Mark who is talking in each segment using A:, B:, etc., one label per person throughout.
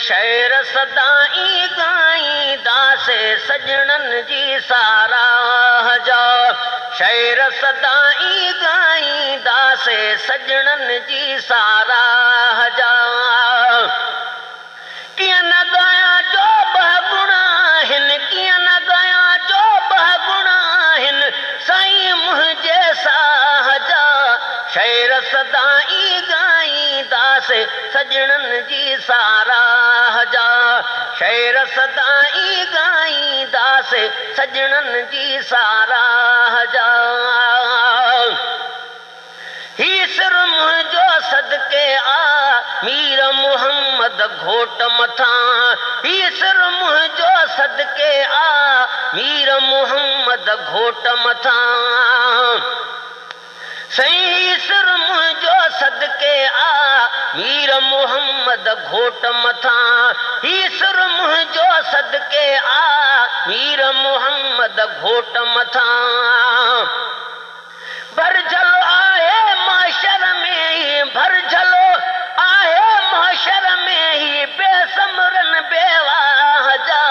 A: शहर सदाई गाईंदासे सजणन जी साराह जा शहर सदाई गाईंदासे सजणन जी साराह जा किया न गाया जो बहुगुणा हिन किया न गाया जो बहुगुणा हिन साईं मुझे साहजा शहर सदाई गाईंदासे सजणन जी साराह जा शहर सदाई गाईंदासे सजणन जी साराह जा ही सिर मुझो सदके आ मीर मोहम्मद घोट मथा ही सिर मुझो सदके आ मीर मोहम्मद घोट मथा सही सिर मुझो सदके आ मीर मोहम्मद घोट मथा ही सिर मुझो सदके आ मीर मोहम्मद घोट मथा भर झलो आहे माशर में ही भर झलो आहे माशर में ही बेसमरन बेवाह जा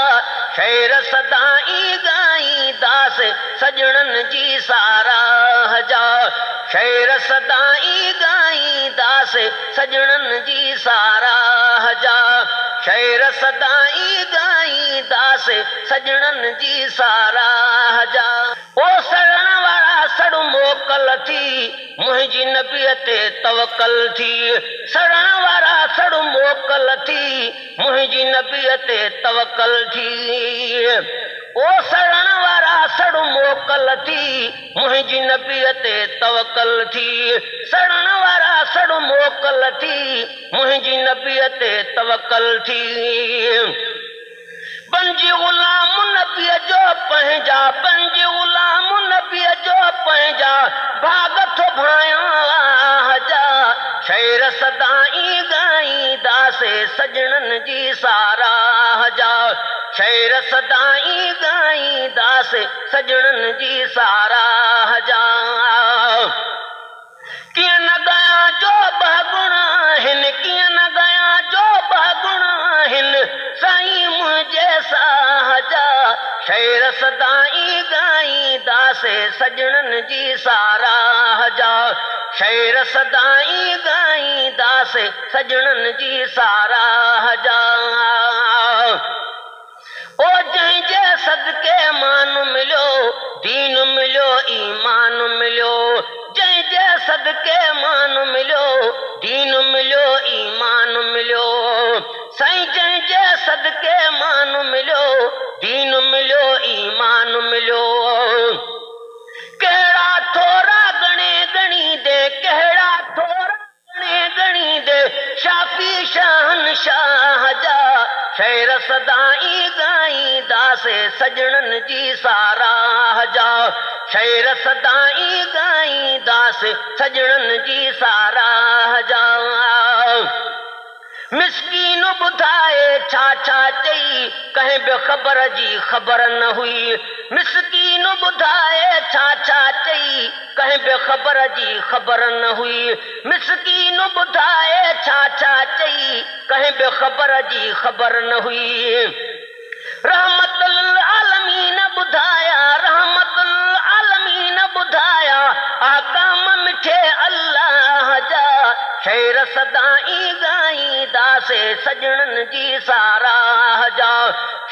A: शहर सदाई गाईंदासे सजणन जी साराह जा शहर सदाई गाईंदासे सजणन जी साराह जा शहर सदाई गाईंदासे सजणन जी साराह जा ओ सरण वारा सड़ू मोकल थी मुंहिंजी नबीअ ते तवकल थी सरण वारा सड़ू मोकल थी मुंहिंजी नबीअ ते तवकल थी ओ सरण वारा सड़ू मोकल थी मुंहिंजी नबीअ ते तवकल थी सरण वारा सड़ू मोकल थी मुंहिंजी नबीअ ते तवकल थी पंजी गुलाम नबीअ जो पंहिंजा पंजी गुलाम नबीअ जो पंहिंजा भाग थो भायां जा शहर सदाई गाईंदासे सजणन जी साराह जा शहर सदाई गाईंदासे सजणन जी साराह जा किया न गया जो बहुगुणा हिन किया न गया जो बहुगुणा हिन साईं मुझे साहजा शहर सदाई गाईंदासे सजणन जी साराह जा शहर सदाई गाईंदासे सजणन जी साराह जा ओ जंहिंजे सदके मान मिलियो दीन मिलियो ईमान मिलियो जंहिंजे सदके मान मिलियो दीन मिलियो ईमान मिलियो साईं जंहिंजे सदके मान मिलियो दीन मिलियो ईमान मिलियो कहिड़ा थोरा गणे गणी दे कहिड़ा थोरा गणे गणी दे शाफी शहनशाह जा शहर सदाई गाईंदासे सजणन जी साराह जा शहर सदाई गाईंदासे सजणन जी साराह जा मिस्कीन ॿुधाए छा छा चई कंहिं बि ख़बर जी ख़बर न हुई मिस्कीन ॿुधाए छा छा चई कंहिं बि ख़बर जी ख़बर न हुई मिस्कीन ॿुधाए छा छा चई कंहिं बि ख़बर जी ख़बर न हुई रहमतुल आलमीन ॿुधाया रहमतुल आलमीन ॿुधाया आकाम मिठे अल्लाह जा शहर सदाई गाईंदासे सजणन जी साराह जा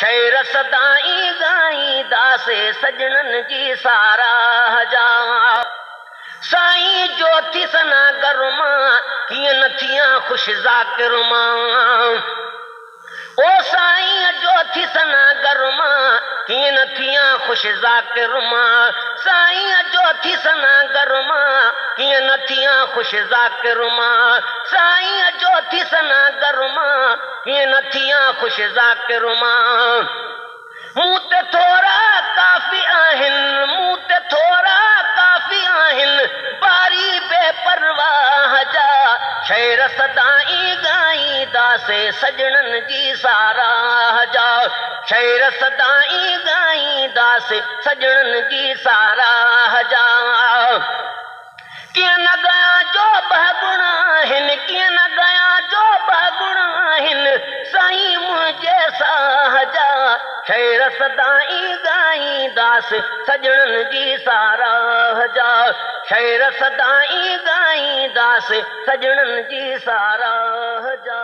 A: शहर सदाई गाईंदासे सजणन जी साराह जा साईं ज्योति सनागर मां कीअं न थियां ख़ुश ज़ाकिर मां ओ साईं ज्योति सनागर मां कीअं न थियां ख़ुश ज़ाकिर मां साईं ज्योति सनागर मां कीअं न थियां ख़ुश ज़ाकिर मां साईं ज्योति सनागर मां कीअं न थियां ख़ुश ज़ाकिर मां मूं ते थोरा काफ़ी आहिनि मूं ते थोरा काफ़ी आहिनि बारी बेपरवाह जा शहर सदाई गाईंदासे सजणन जी साराह जा शहर सदाई गाईंदासे सजणन जी साराह जा कीअं न गया जो बहुगुणा हिन कीअं न गया जो बहुगुणा हिन साईं शेर सदाई गाईंदास सजणन जी साराह जा शेर सदाई गाईंदास सजणन जी साराह जा।